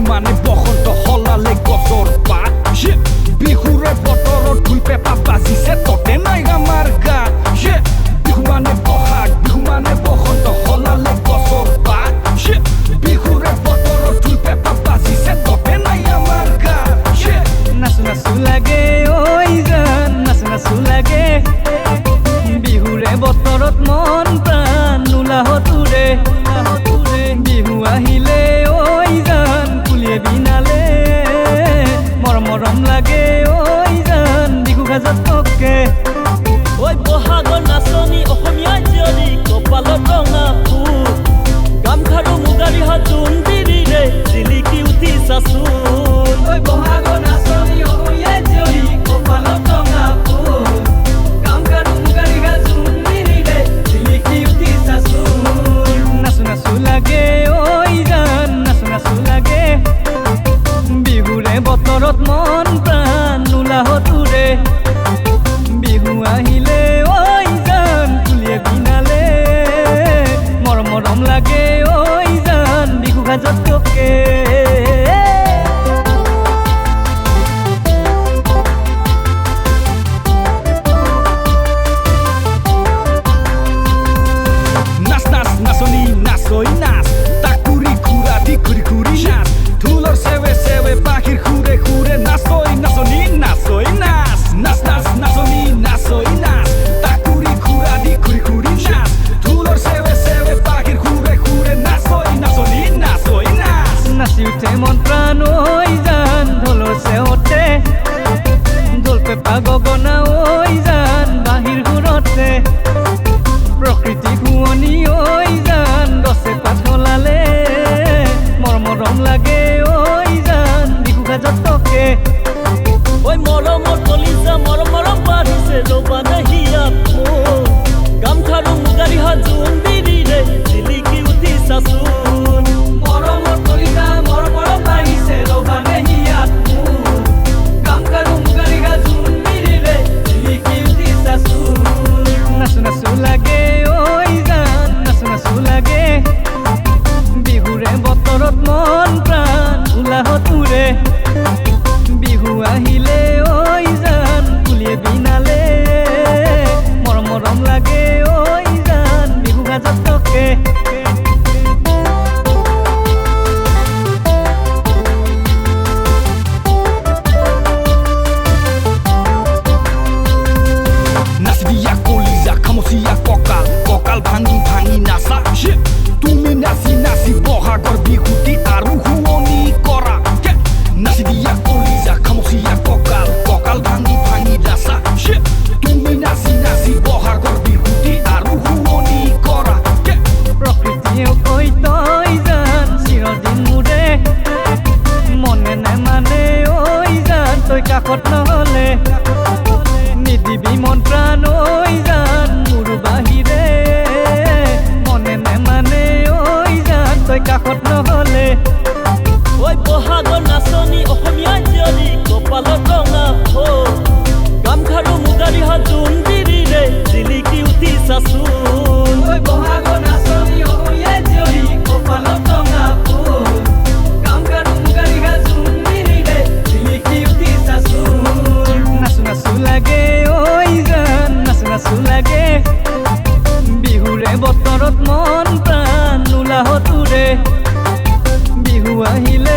মানে বসন্ত হলালে গছৰ পাত বিহুৰে বতৰত ঢোল পেঁপা বাজিছে ততে নাই আমাৰ গাত বিহু মানে বহাগ বিহু মানে বসন্ত হলালে গছৰ পাত বিহুৰে বতৰত ঢোল পেঁপা বাজিছে ততে নাই আমাৰ গাত নাচো নাচো লাগে ঐ জান নাচো নাচো লাগে বিহুৰে বতৰত মন প্ৰাণ নোলাহতুৰে বিহু আহিলে ঐ জান কুলিয়ে বিনালে মৰম মৰম লাগে ঐ জান বিহু সাজত পকে ঐ বহাগৰ নাচনি অসমীয়া জীয়ৰী কপালত ৰঙা ফুল গামখাৰু মুগাৰী হাজোন বিৰিৰে জিলিকি উঠি চাচোন ঐ বহাগৰ নাচনি অসমীয়া জীয়ৰী কপালত ৰঙা ফুল গামখাৰু মুগাৰী হাজোন বিৰিৰে জিলিকি উঠি চাচোন নাচো নাচো লাগে ঐ জান নাচো নাচো লাগে বিহুৰে বতৰত মন প্ৰাণ নোলাহতুৰে বিহু আহিলে ঐ জান কুলিয়ে বিনালে মৰম মৰম লাগে ঐ জান বিহু সাজত পকে নাচ নাচ নাচনি নাচই নাচ তাক ঘূৰি ঘূৰা দি ঘূৰি ঘূৰি নাচ ঢোলৰ চেৱে চেৱে পাখিৰ খুৰে খুৰে নাচই নাচনি নাচই নাচ নাচ নাচ নাচনি নাচই নাচ তাক ঘূৰি ঘূৰা দি ঘূৰি ঘূৰি নাচ ঢোলৰ চেৱে চেৱে পাখিৰ খুৰে খুৰে নাচই নাচনি নাচই নাচ নাচি উঠে মন প্ৰাণ ঐ জান ঢোলৰ চেৱতে ঢোল পেঁপা গগনা ঐ জান বাঁহীৰ সুৰতে প্ৰকৃতি শুৱনি ঐ জান গছে পাত সলালে মৰম মৰম লাগে ঐ জান বিহু সাজত পকে ঐ মৰমৰ কলিজা মৰম মৰম বাঢ়িছে ৰবানে হিয়াত মোৰ গামখাৰু মুগাৰী হাজোন বিৰিৰে জিলিকি উঠি চাচোন মৰমৰ কলিজা মৰম মৰম বাঢ়িছে ৰবানে হিয়াত মোৰ গামখাৰু মুগাৰী হাজোন বিৰিৰে জিলিকি উঠি চাচোন নাচো নাচো লাগে ঐ জান নাচো নাচো লাগে বিহুৰে বতৰত মন প্ৰাণ উলাহতুৰে বিহু আহিলে ঐ জান কুলিয়ে বিনালে মৰম মৰম লাগে ঐ জান বিহু সাজত পকে নাচবিয়া কলিজা খামচিয়া কঁকাল কঁকাল ভাঙি ভাঙি নাচা তুমি নাচি নাচি বহাগৰ বিহুটি আৰু শুৱনি কৰা নাচবিয়া কলিজা খামচিয়া কঁকাল কঁকাল ভাঙি ভাঙি নাচা তুমি নাচি নাচি বহাগৰ বিহুটি আৰু শুৱনি কৰা প্ৰকৃতিয়ে কৈ তই জান চিৰদিন মোৰে মনে নেমানে ঐ জান তই কাষত নহ'লে নিদিবি মন প্ৰাণ ঐ জান মোৰ বাহিৰে মনে নেমানে ঐ জান তই কাষত নহ'লে ঐ বহাগৰ নাচনি অসমীয়া জীয়ৰী কপালত ৰঙা ফুল গামখাৰু মুগাৰী হাজোন বিৰিৰে জিলিকি উঠি চাচোন ঐ বহাগৰ নাচনি অসমীয়া জীয়ৰী কপালত ৰঙা ফুল গামখাৰু মুগাৰী হাজোন বিৰিৰে জিলিকি উঠি চাচোন নাচো নাচো লাগে ঐ জান নাচো নাচো লাগে বিহুৰে বতৰত মন প্ৰাণ নোলাহতুৰে বিহু আহিলে